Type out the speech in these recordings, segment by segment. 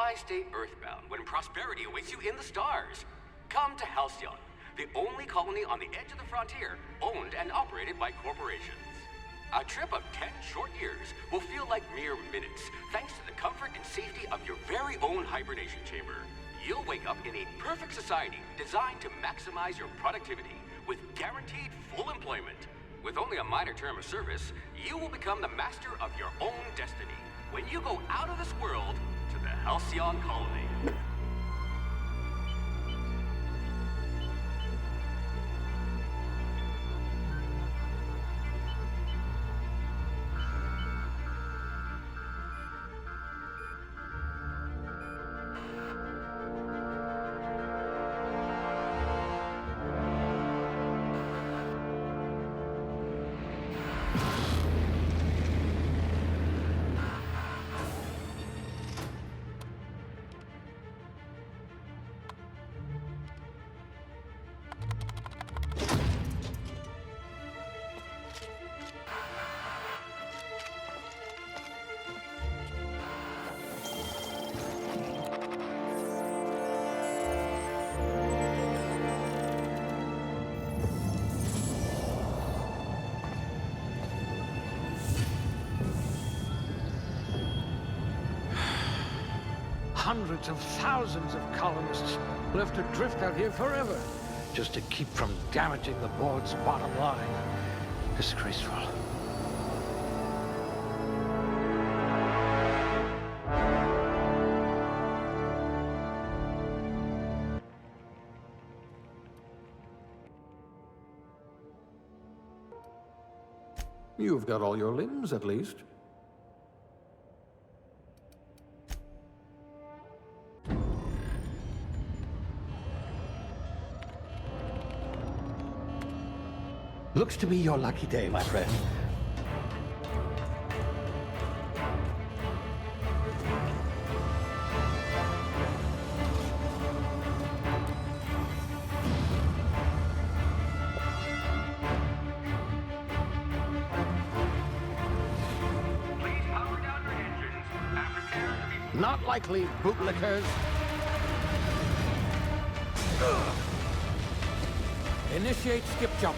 Why stay earthbound when prosperity awaits you in the stars? Come to Halcyon, the only colony on the edge of the frontier, owned and operated by corporations. A trip of 10 short years will feel like mere minutes, thanks to the comfort and safety of your very own hibernation chamber. You'll wake up in a perfect society designed to maximize your productivity, with guaranteed full employment. With only a minor term of service, you will become the master of your own destiny when you go out of this world to the Halcyon colony. Hundreds of thousands of colonists will have to drift out here forever just to keep from damaging the board's bottom line. Disgraceful. You've got all your limbs, at least. Looks to be your lucky day, my friend. Please power down your engines and prepare to be... Not likely, bootlickers. Initiate skip jump.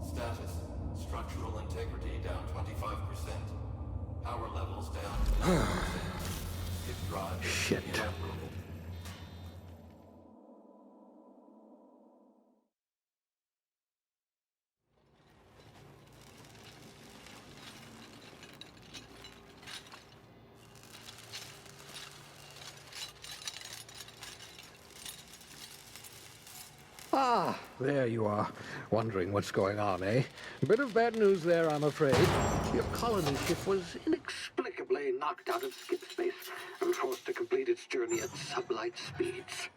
Status. Structural integrity down 25%. Power levels down 11%. If drive is Shit. inoperable. Ah, there you are. Wondering what's going on, eh? Bit of bad news there, I'm afraid. Your colony ship was inexplicably knocked out of skip space and forced to complete its journey at sublight speeds.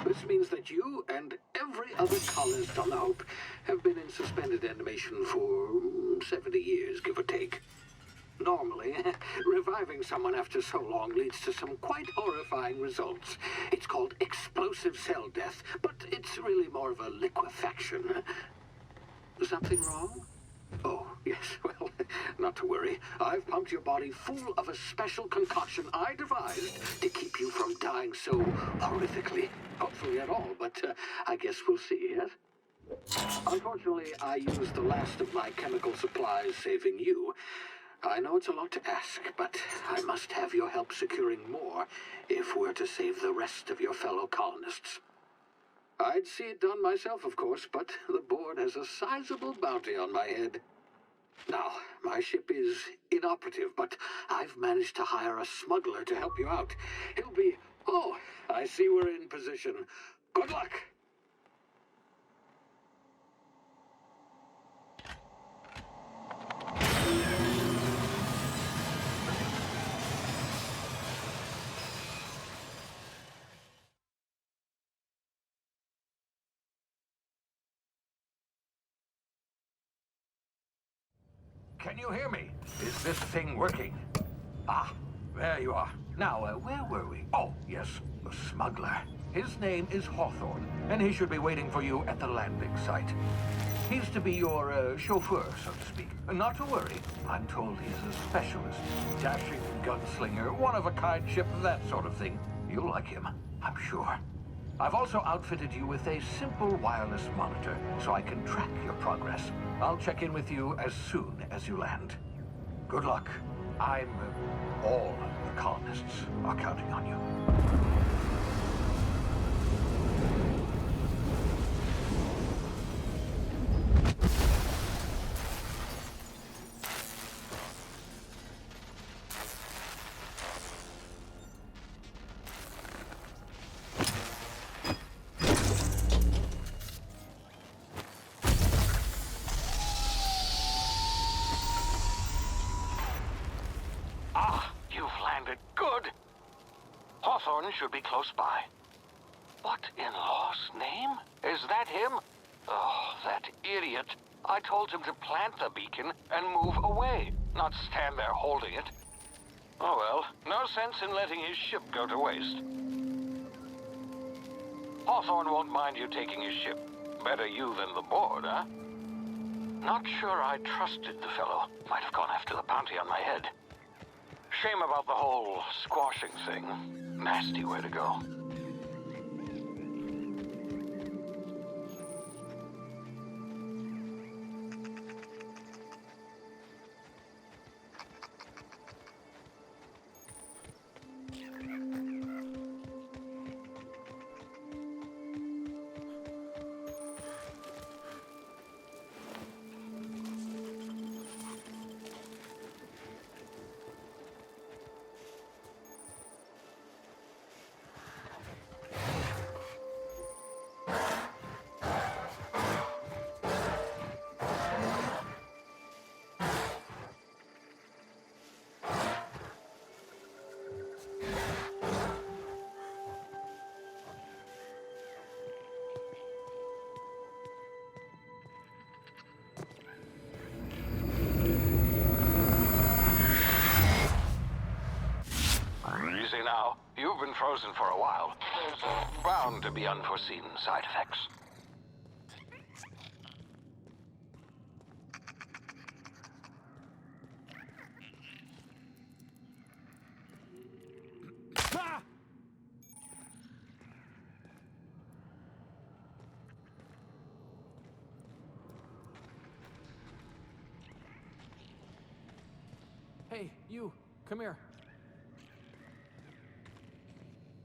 This means that you and every other colonist on the Hope have been in suspended animation for 70 years, give or take. Normally, reviving someone after so long leads to some quite horrifying results. It's called explosive cell death, but it's really more of a liquefaction. Something wrong? Oh, yes, well, not to worry. I've pumped your body full of a special concoction I devised to keep you from dying so horrifically. Hopefully at all, but I guess we'll see, yes? Unfortunately, I used the last of my chemical supplies saving you. I know it's a lot to ask, but I must have your help securing more if we're to save the rest of your fellow colonists. I'd see it done myself, of course, but the board has a sizable bounty on my head. Now, my ship is inoperative, but I've managed to hire a smuggler to help you out. He'll be... Oh, I see we're in position. Good luck! Can you hear me? Is this thing working? Ah, there you are. Now, where were we? Oh, yes, the smuggler. His name is Hawthorne, and he should be waiting for you at the landing site. He's to be your chauffeur, so to speak. Not to worry. I'm told he's a specialist. Dashing gunslinger, one-of-a-kind ship, that sort of thing. You'll like him, I'm sure. I've also outfitted you with a simple wireless monitor, so I can track your progress. I'll check in with you as soon as you land. Good luck. All the colonists are counting on you. Hawthorne should be close by. What in law's name? Is that him? Oh, that idiot. I told him to plant the beacon and move away, not stand there holding it. Oh well, no sense in letting his ship go to waste. Hawthorne won't mind you taking his ship. Better you than the board, huh? Not sure I trusted the fellow. Might have gone after the bounty on my head. Shame about the whole squashing thing. Nasty way to go. Easy now. You've been frozen for a while. There's bound to be unforeseen side effects. Hey, you, come here.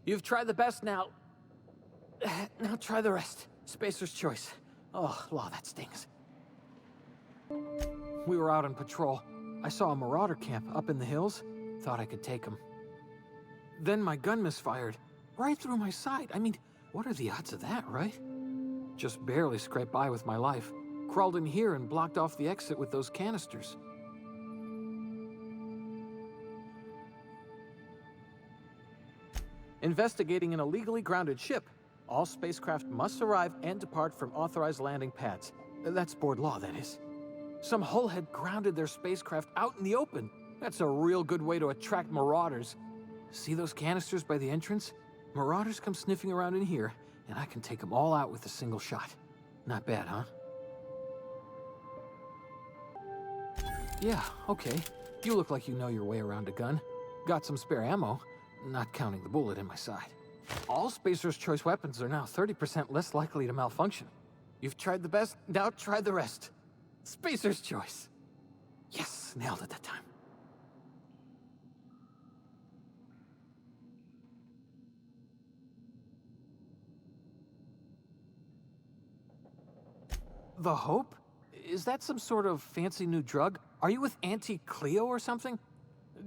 You've tried the best now. Now try the rest. Spacer's choice. Oh, law, that stings. We were out on patrol. I saw a marauder camp up in the hills. Thought I could take him. Then my gun misfired. Right through my side. I mean, what are the odds of that, right? Just barely scraped by with my life. Crawled in here and blocked off the exit with those canisters. Investigating an illegally grounded ship. All spacecraft must arrive and depart from authorized landing pads. That's board law, that is. Some hull had grounded their spacecraft out in the open. That's a real good way to attract marauders. See those canisters by the entrance? Marauders come sniffing around in here, and I can take them all out with a single shot. Not bad, huh? Yeah, okay. You look like you know your way around a gun. Got some spare ammo. Not counting the bullet in my side. All Spacer's choice weapons are now 30% less likely to malfunction. You've tried the best, now try the rest. Spacer's choice. Yes, nailed it that time. The Hope? Is that some sort of fancy new drug? Are you with Auntie Cleo or something?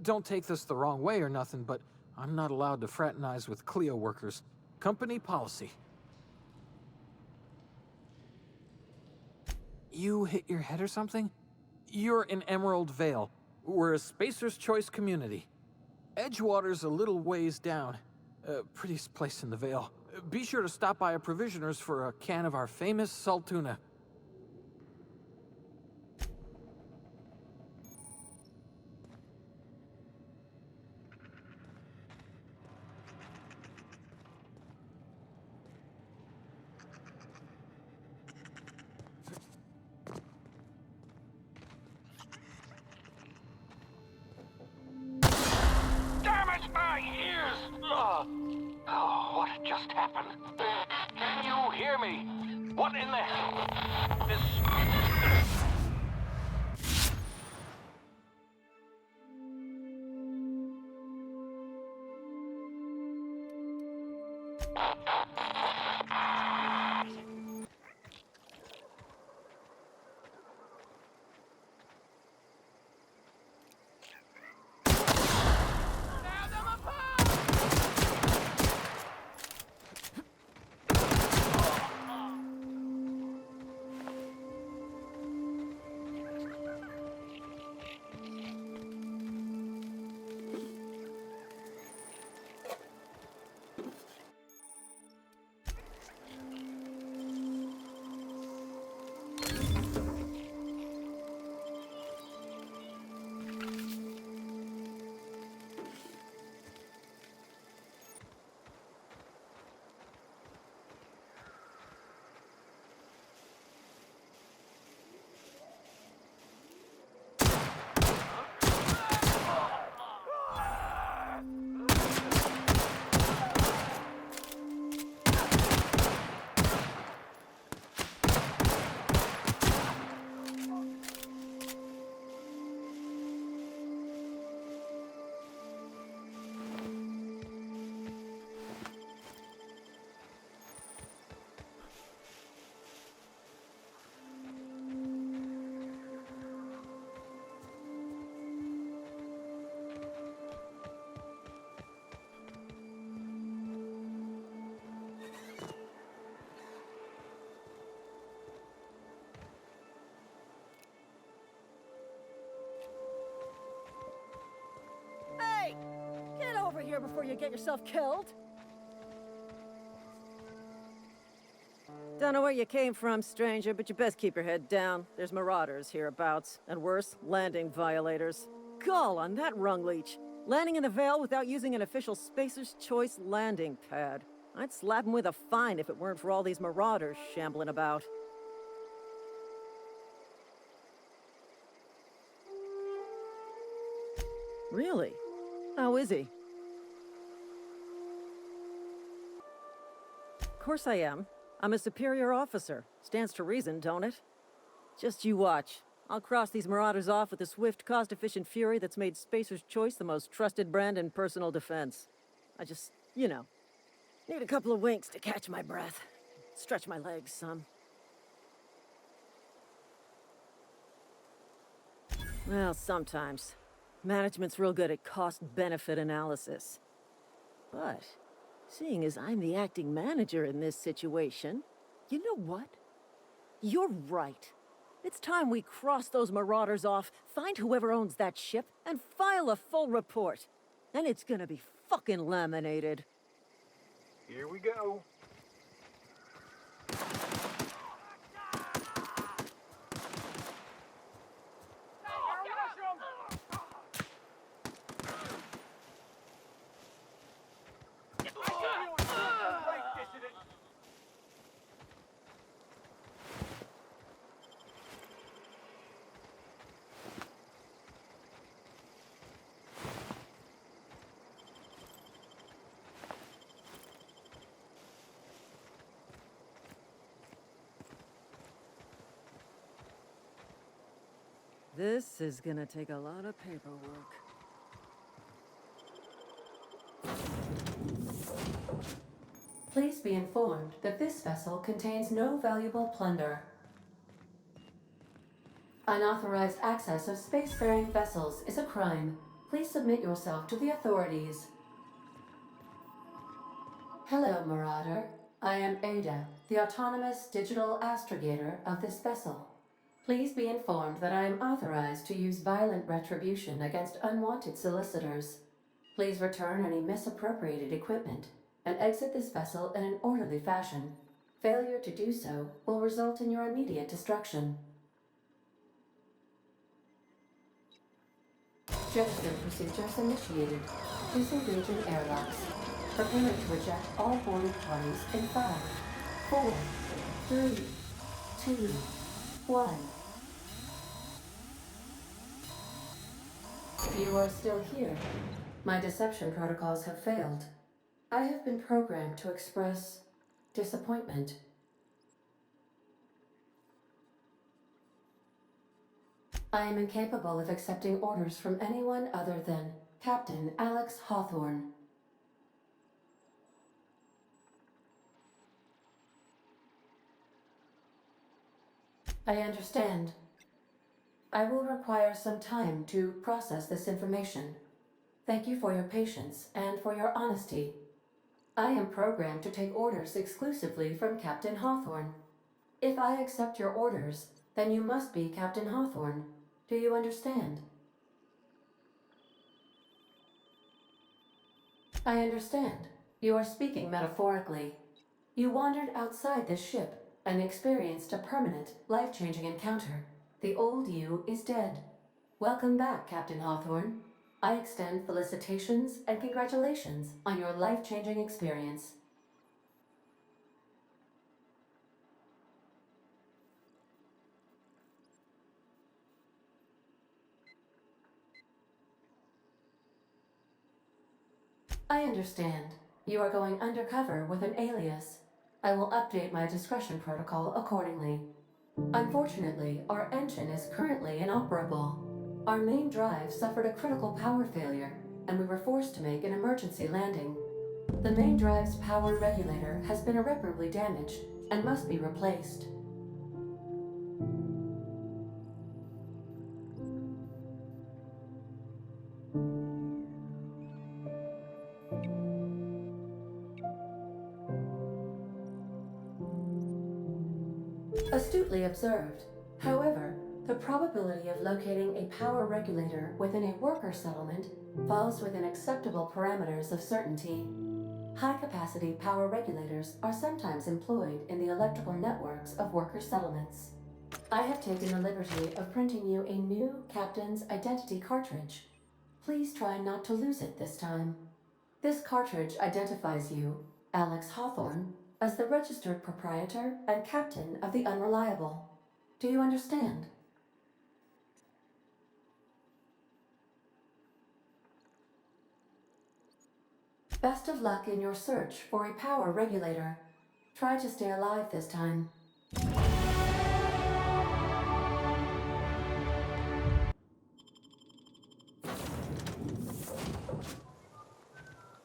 Don't take this the wrong way or nothing, but I'm not allowed to fraternize with Cleo workers. Company policy. You hit your head or something? You're in Emerald Vale. We're a Spacer's Choice community. Edgewater's a little ways down. Prettiest place in the Vale. Be sure to stop by a provisioner's for a can of our famous salt tuna. happen? Can you hear me? What in the hell is... Hey! Get over here before you get yourself killed! Don't know where you came from, stranger, but you best keep your head down. There's marauders hereabouts, and worse, landing violators. Gall on that rung leech! Landing in the Vale without using an official Spacer's Choice landing pad. I'd slap him with a fine if it weren't for all these marauders shambling about. Really? How is he? Of course I am. I'm a superior officer. Stands to reason, don't it? Just you watch. I'll cross these marauders off with a swift, cost-efficient fury that's made Spacer's Choice the most trusted brand in personal defense. I just, you know, need a couple of winks to catch my breath. Stretch my legs some. Well, sometimes. Management's real good at cost-benefit analysis. But, seeing as I'm the acting manager in this situation, you know what? You're right. It's time we cross those marauders off, find whoever owns that ship, and file a full report. Then it's gonna be fucking laminated. Here we go. This is gonna take a lot of paperwork. Please be informed that this vessel contains no valuable plunder. Unauthorized access of spacefaring vessels is a crime. Please submit yourself to the authorities. Hello, Marauder. I am Ada, the autonomous digital astrogator of this vessel. Please be informed that I am authorized to use violent retribution against unwanted solicitors. Please return any misappropriated equipment and exit this vessel in an orderly fashion. Failure to do so will result in your immediate destruction. Jettison procedures initiated. Disengaging airlocks. Preparing to eject all boarded parties in 5, 4, 3, 2, 1. You are still here. My deception protocols have failed. I have been programmed to express disappointment. I am incapable of accepting orders from anyone other than Captain Alex Hawthorne. I understand. I will require some time to process this information. Thank you for your patience and for your honesty. I am programmed to take orders exclusively from Captain Hawthorne. If I accept your orders, then you must be Captain Hawthorne. Do you understand? I understand. You are speaking metaphorically. You wandered outside this ship and experienced a permanent, life-changing encounter. The old you is dead. Welcome back, Captain Hawthorne. I extend felicitations and congratulations on your life-changing experience. I understand. You are going undercover with an alias. I will update my discretion protocol accordingly. Unfortunately, our engine is currently inoperable. Our main drive suffered a critical power failure, and we were forced to make an emergency landing. The main drive's power regulator has been irreparably damaged and must be replaced. Astutely observed. However, the probability of locating a power regulator within a worker settlement falls within acceptable parameters of certainty. High-capacity power regulators are sometimes employed in the electrical networks of worker settlements. I have taken the liberty of printing you a new Captain's Identity cartridge. Please try not to lose it this time. This cartridge identifies you, Alex Hawthorne, as the registered proprietor and captain of the Unreliable. Do you understand? Best of luck in your search for a power regulator. Try to stay alive this time.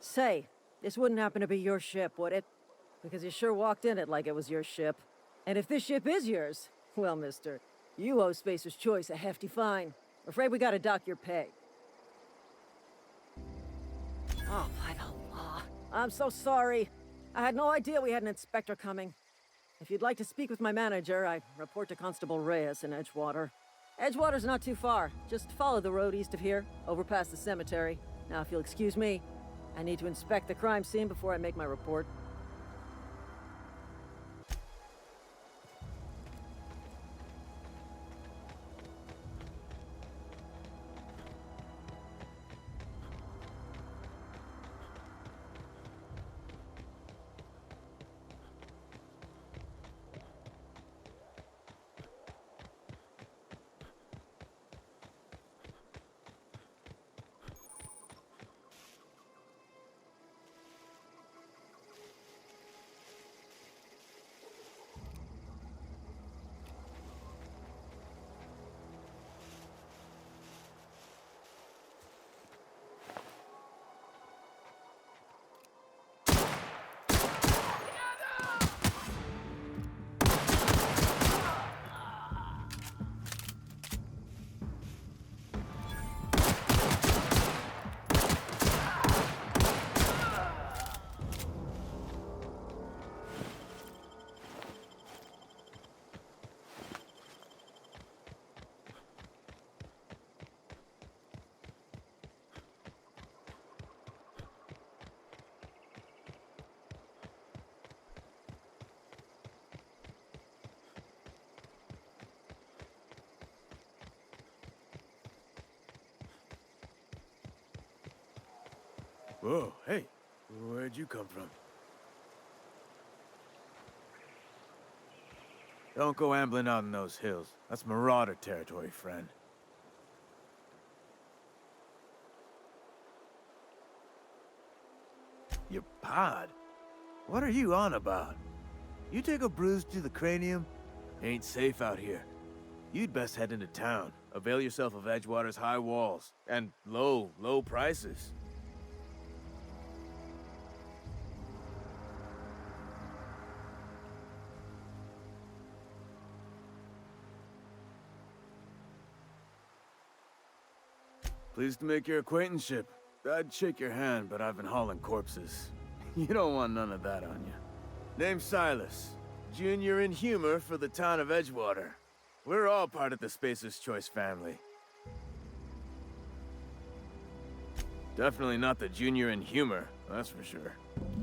Say, this wouldn't happen to be your ship, would it? Because you sure walked in it like it was your ship. And if this ship is yours, well, mister, you owe Spacer's Choice a hefty fine. Afraid we gotta dock your pay. Oh, by the law. I'm so sorry. I had no idea we had an inspector coming. If you'd like to speak with my manager, I'd report to Constable Reyes in Edgewater. Edgewater's not too far. Just follow the road east of here, over past the cemetery. Now, if you'll excuse me, I need to inspect the crime scene before I make my report. Whoa, hey, where'd you come from? Don't go ambling out in those hills. That's marauder territory, friend. Your pod? What are you on about? You take a bruise to the cranium? Ain't safe out here. You'd best head into town. Avail yourself of Edgewater's high walls and low prices. Pleased to make your acquaintanceship. I'd shake your hand, but I've been hauling corpses. You don't want none of that on you. Name's Silas. Junior in humor for the town of Edgewater. We're all part of the Spacer's Choice family. Definitely not the junior in humor, that's for sure.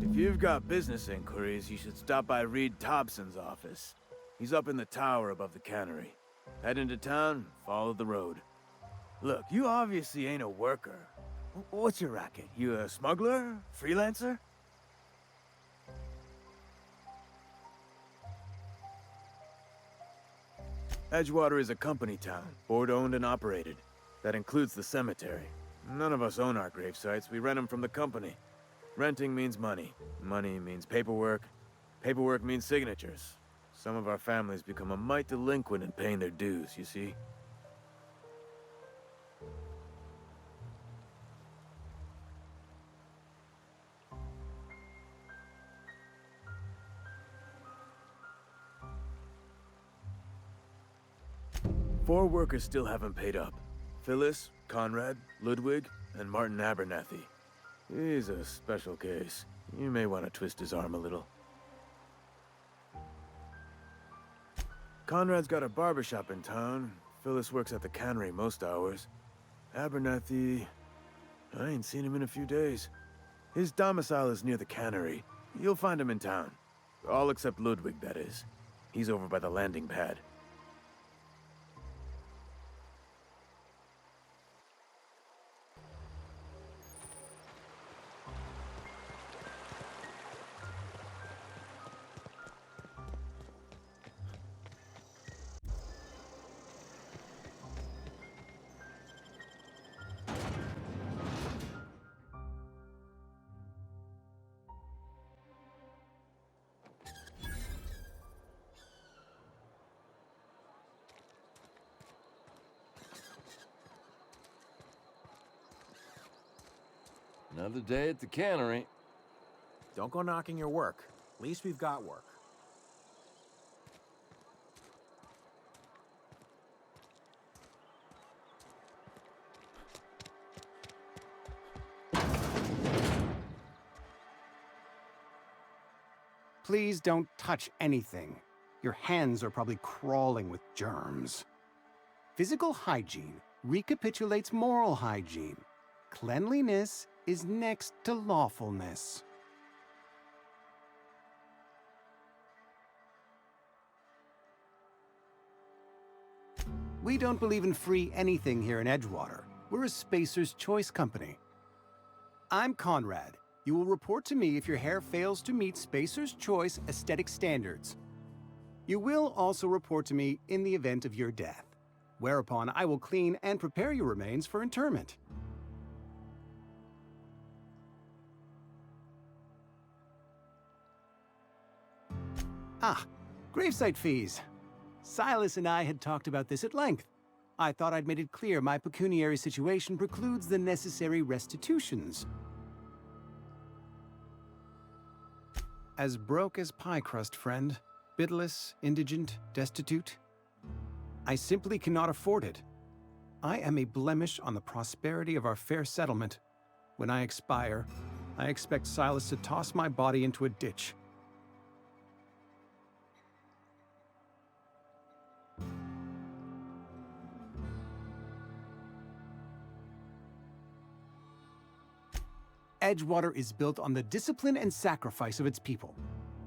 If you've got business inquiries, you should stop by Reed Thompson's office. He's up in the tower above the cannery. Head into town, follow the road. Look, you obviously ain't a worker. What's your racket? You a smuggler? Freelancer? Edgewater is a company town, board-owned and operated. That includes the cemetery. None of us own our grave sites, we rent them from the company. Renting means money. Money means paperwork. Paperwork means signatures. Some of our families become a mite delinquent in paying their dues, you see? Four workers still haven't paid up. Phyllis, Conrad, Ludwig, and Martin Abernathy. He's a special case. You may want to twist his arm a little. Conrad's got a barbershop in town. Phyllis works at the cannery most hours. Abernathy... I ain't seen him in a few days. His domicile is near the cannery. You'll find him in town. All except Ludwig, that is. He's over by the landing pad. Another day at the cannery. Don't go knocking your work. At least we've got work. Please don't touch anything. Your hands are probably crawling with germs. Physical hygiene recapitulates moral hygiene. Cleanliness is next to lawfulness. We don't believe in free anything here in Edgewater. We're a Spacer's Choice company. I'm Conrad. You will report to me if your hair fails to meet Spacer's Choice aesthetic standards. You will also report to me in the event of your death, whereupon I will clean and prepare your remains for interment. Gravesite fees. Silas and I had talked about this at length. I thought I'd made it clear my pecuniary situation precludes the necessary restitutions. As broke as pie crust, friend. Bidless, indigent, destitute. I simply cannot afford it. I am a blemish on the prosperity of our fair settlement. When I expire, I expect Silas to toss my body into a ditch. Edgewater is built on the discipline and sacrifice of its people.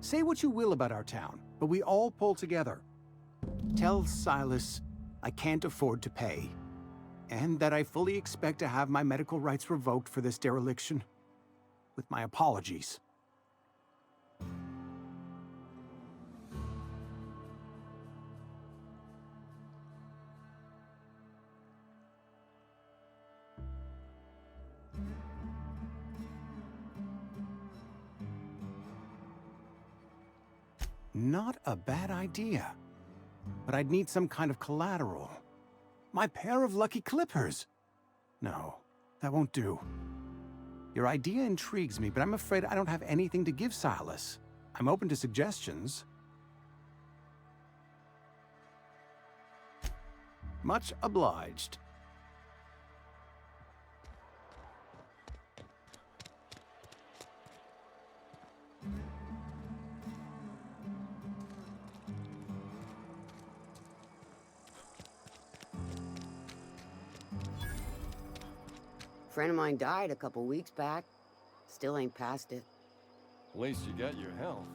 Say what you will about our town, but we all pull together. Tell Silas I can't afford to pay, and that I fully expect to have my medical rights revoked for this dereliction. With my apologies. Not a bad idea. But I'd need some kind of collateral. My pair of lucky clippers! No, that won't do. Your idea intrigues me, but I'm afraid I don't have anything to give Silas. I'm open to suggestions. Much obliged. Friend of mine died a couple weeks back. Still ain't past it. At least you got your health.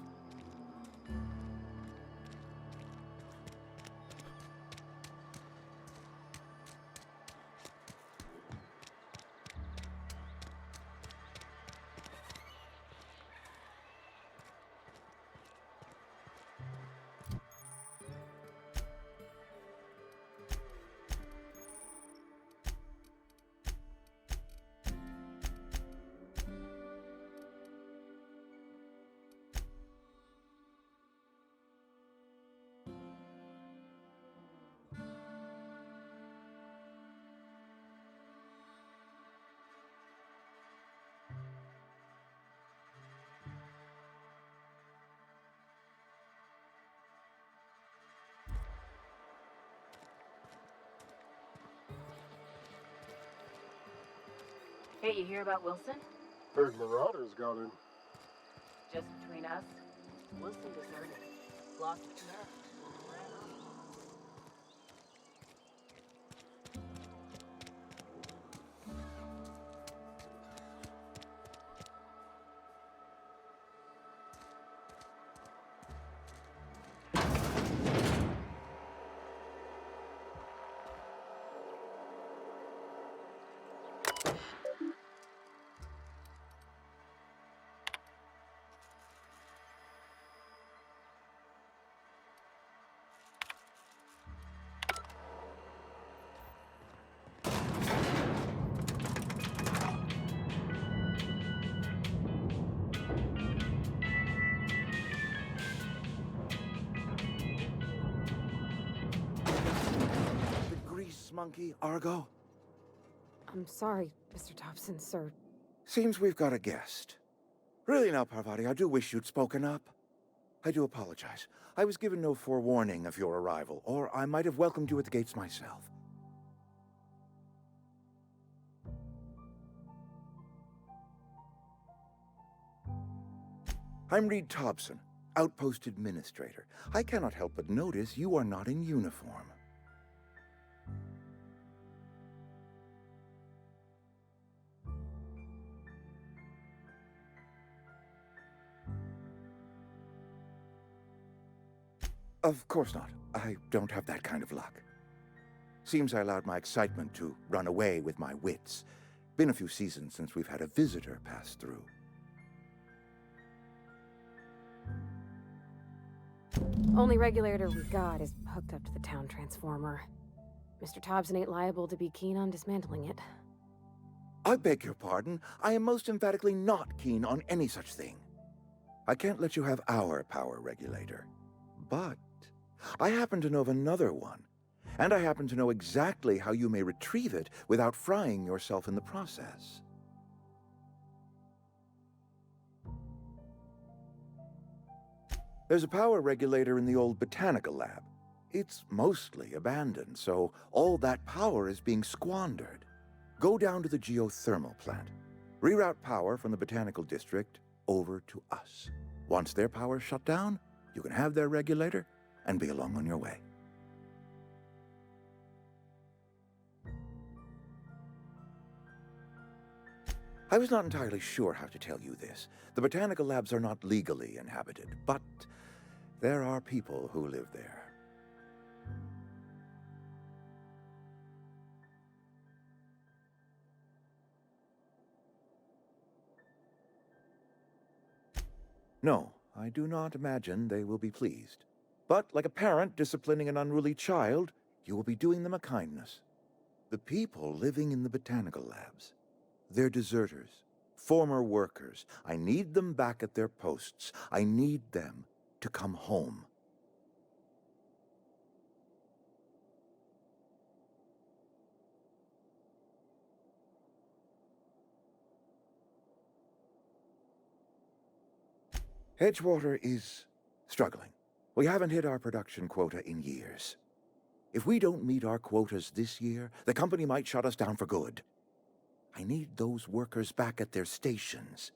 Hey, you hear about Wilson? Heard Marauders got in. Just between us, Wilson deserted. Lost his nerve. Monkey, Argo? I'm sorry, Mr. Thompson, sir. Seems we've got a guest. Really now, Parvati, I do wish you'd spoken up. I do apologize. I was given no forewarning of your arrival, or I might have welcomed you at the gates myself. I'm Reed Thompson, Outpost Administrator. I cannot help but notice you are not in uniform. Of course not. I don't have that kind of luck. Seems I allowed my excitement to run away with my wits. Been a few seasons since we've had a visitor pass through. Only regulator we got is hooked up to the town transformer. Mr. Thompson ain't liable to be keen on dismantling it. I beg your pardon. I am most emphatically not keen on any such thing. I can't let you have our power regulator. But I happen to know of another one, and I happen to know exactly how you may retrieve it without frying yourself in the process. There's a power regulator in the old botanical lab. It's mostly abandoned, so all that power is being squandered. Go down to the geothermal plant. Reroute power from the botanical district over to us. Once their power's shut down, you can have their regulator and be along on your way. I was not entirely sure how to tell you this. The botanical labs are not legally inhabited, but there are people who live there. No, I do not imagine they will be pleased. But like a parent disciplining an unruly child, you will be doing them a kindness. The people living in the botanical labs, they're deserters, former workers. I need them back at their posts. I need them to come home. Edgewater is struggling. We haven't hit our production quota in years. If we don't meet our quotas this year, the company might shut us down for good. I need those workers back at their stations.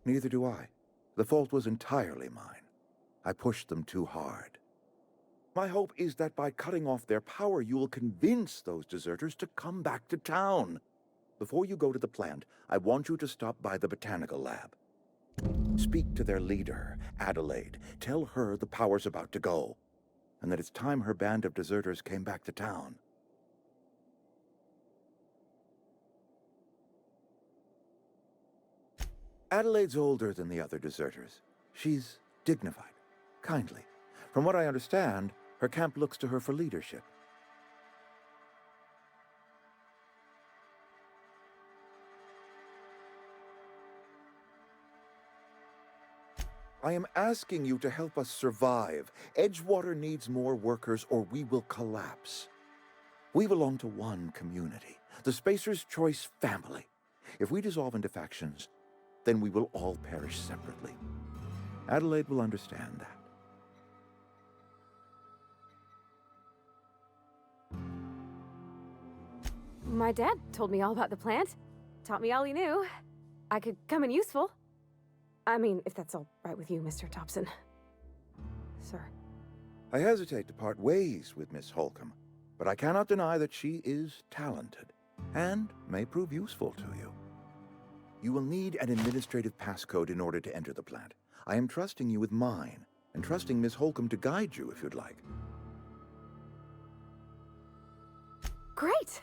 Neither do I. The fault was entirely mine. I pushed them too hard. My hope is that by cutting off their power, you will convince those deserters to come back to town. Before you go to the plant, I want you to stop by the botanical lab. Speak to their leader, Adelaide. Tell her the power's about to go, and that it's time her band of deserters came back to town. Adelaide's older than the other deserters. She's dignified, kindly. From what I understand, her camp looks to her for leadership. I am asking you to help us survive. Edgewater needs more workers or we will collapse. We belong to one community, the Spacer's Choice family. If we dissolve into factions, then we will all perish separately. Adelaide will understand that. My dad told me all about the plant. Taught me all he knew. I could come in useful. I mean, if that's all right with you, Mr. Thompson. Sir. I hesitate to part ways with Miss Holcomb, but I cannot deny that she is talented and may prove useful to you. You will need an administrative passcode in order to enter the plant. I am trusting you with mine, and trusting Miss Holcomb to guide you if you'd like. Great!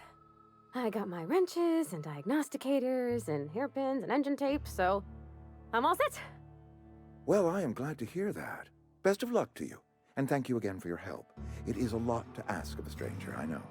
I got my wrenches and diagnosticators and hairpins and engine tape, so I'm all set. Well, I am glad to hear that. Best of luck to you, and thank you again for your help. It is a lot to ask of a stranger, I know.